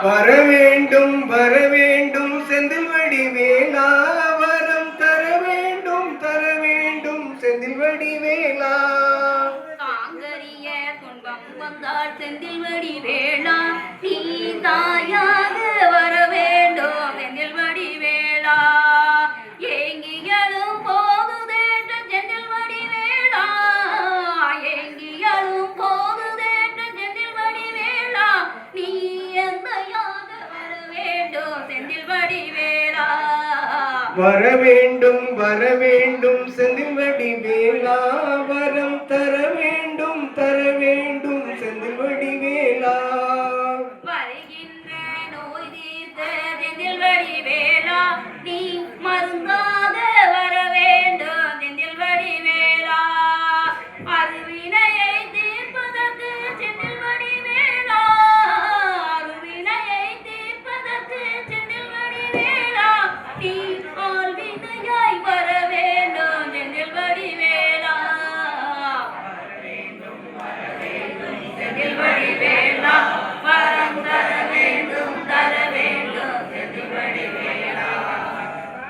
வர வேண்டும் செந்தில் வடிவேலா, வரம் தர வேண்டும் செந்தில் வடிவேலா. தாங்கரிய துன்பம் வந்தால் செந்தில் வடிவேலா, நீ தாயாக வர வேண்டும் செந்தில் வடிவேலா. ஏங்கியலும் போகுதேற்ற செந்தில் வடிவேலா, ஏங்கியலும் போகுதேற்ற செந்தில் வடிவேலா, நீ எந்தையாக வர வேண்டும் செந்தில் வடிவேலா. வர வேண்டும் செந்தில் வடிவேலா, வரம் தர வேண்டும் செந்தில் வடிவேலா. வருகின்ற நோய் தீர்த்த செந்தில் வடிவேலா, நீ மருந்தாக வர வேண்டும் செந்தில் வடிவேலா. அருவினையை தீர்ப்பதற்கு செந்தில் வடிவேலா, அருவினையை தீர்ப்பதற்கு செந்தில் வடிவேலா, நீ ஆள்வினையாய் வர வேண்டும் செந்தில் வடிவேலா. செந்தில் வடிவேலா, வரம் தர வேண்டும் செந்தில் வடிவேலா.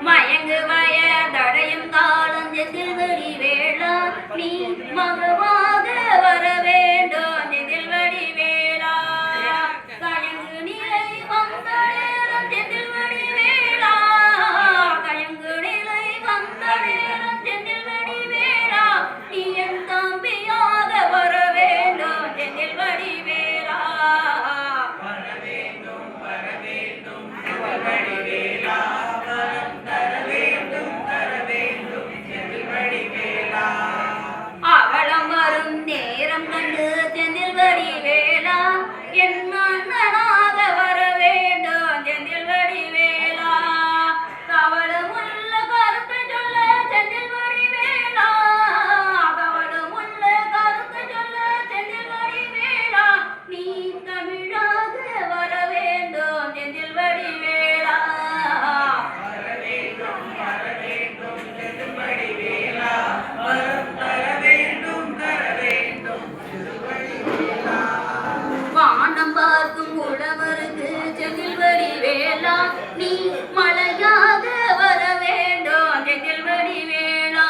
மயங்கு வயதடையும் காலம் செந்தில் வடிவேலா, நீ மகவாக வர வேண்டும் செந்தில் வடிவேலா. கயங்கு நிலை வந்த நேரம் செந்தில் வடிவேலா, கயங்கு நிலை வந்த நேரம் செந்தில் வடிவேலா, நீ என் தம்பியாக வர வேண்டும் செந்தில் வடிவேலா. வர வேண்டும் செந்தில் வடிவேலா, வரம் தர வேண்டும் செந்தில் வடிவேலா. அவளம் வரும் நேரம் கண்டு செந்தில் வடிவேலா, என் அண்ணனாக வர வேண்டும் செந்தில் வடிவேலா. கவலமுள்ள கருத்தை சொல்ல செந்தில் வடிவேலா, கவலமுள்ள கருத்தை சொல்ல செந்தில் வடிவேலா, நீ தமிழாக வர வேண்டும் செந்தில் வடிவேலா. வர வேண்டும் செந்தில் வடிவேலா, வரம் தர வேண்டும் செந்தில் வடிவேலா. வானம் பார்க்கும் உழவருக்கு செந்தில் வடிவேலா, நீ மழையாக வர வேண்டும் செந்தில் வடிவேலா.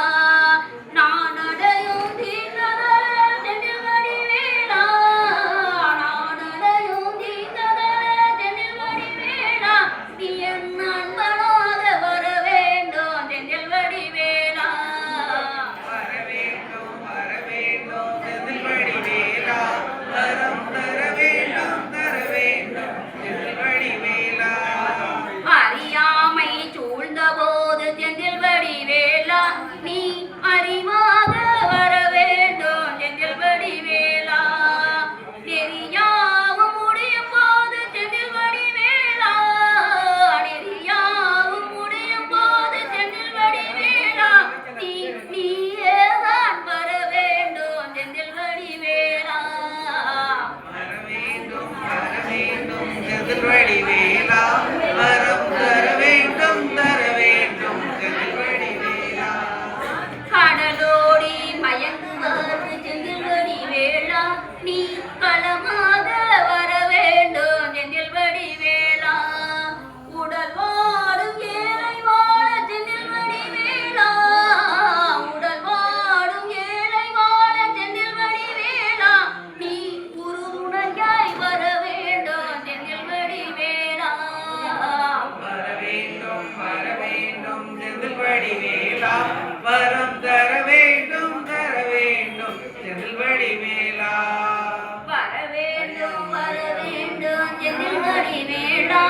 நான் அடையும் தீர்ந்ததல செந்தில் வடிவேலா, நான் அடையும் தீர்ந்ததல செந்தில் வடிவேலா, நீ என் நண்பனாக வர வேண்டும் செந்தில் வடிவேலா. வர வேண்டும் செந்தில் வடிவேலா, வரம் தர வேண்டும் செந்தில் வடிவேலா. அறியாமை சூழ்ந்த போது செந்தில் வடிவேலா, நீ அறிவாக வர வேண்டும் செந்தில் வடிவேலா. நெறியாவும் முடியும் போது செந்தில் வடிவேலா, நெறியாவும் முடியும் போது செந்தில் வடிவேலா, நீயேதான் வர வேண்டும் செந்தில் வடிவேலா. வர வேண்டும் செந்தில் வடிவேலா, வரம் தர வேண்டும் செந்தில் வடிவேலா. கடலோடி மயங்குவார்க்கு செந்தில் வடிவேலா, நீ களமாக வர வேண்டும் செந்தில் வடிவேலா. உடல் வாடும் ஏழை வாழ செந்தில் வடிவேலா, உடல் வாடும் ஏழை வாழ செந்தில் வடிவேலா, நீ உறுதுணையாய் வர வேண்டும் செந்தில் வடிவேலா. வர வேண்டும் செந்தில் வடிவேலா, வரம் தர வேண்டும் செந்தில் வடிவேலா. வர வேண்டும் செந்தில் வடிவேலா,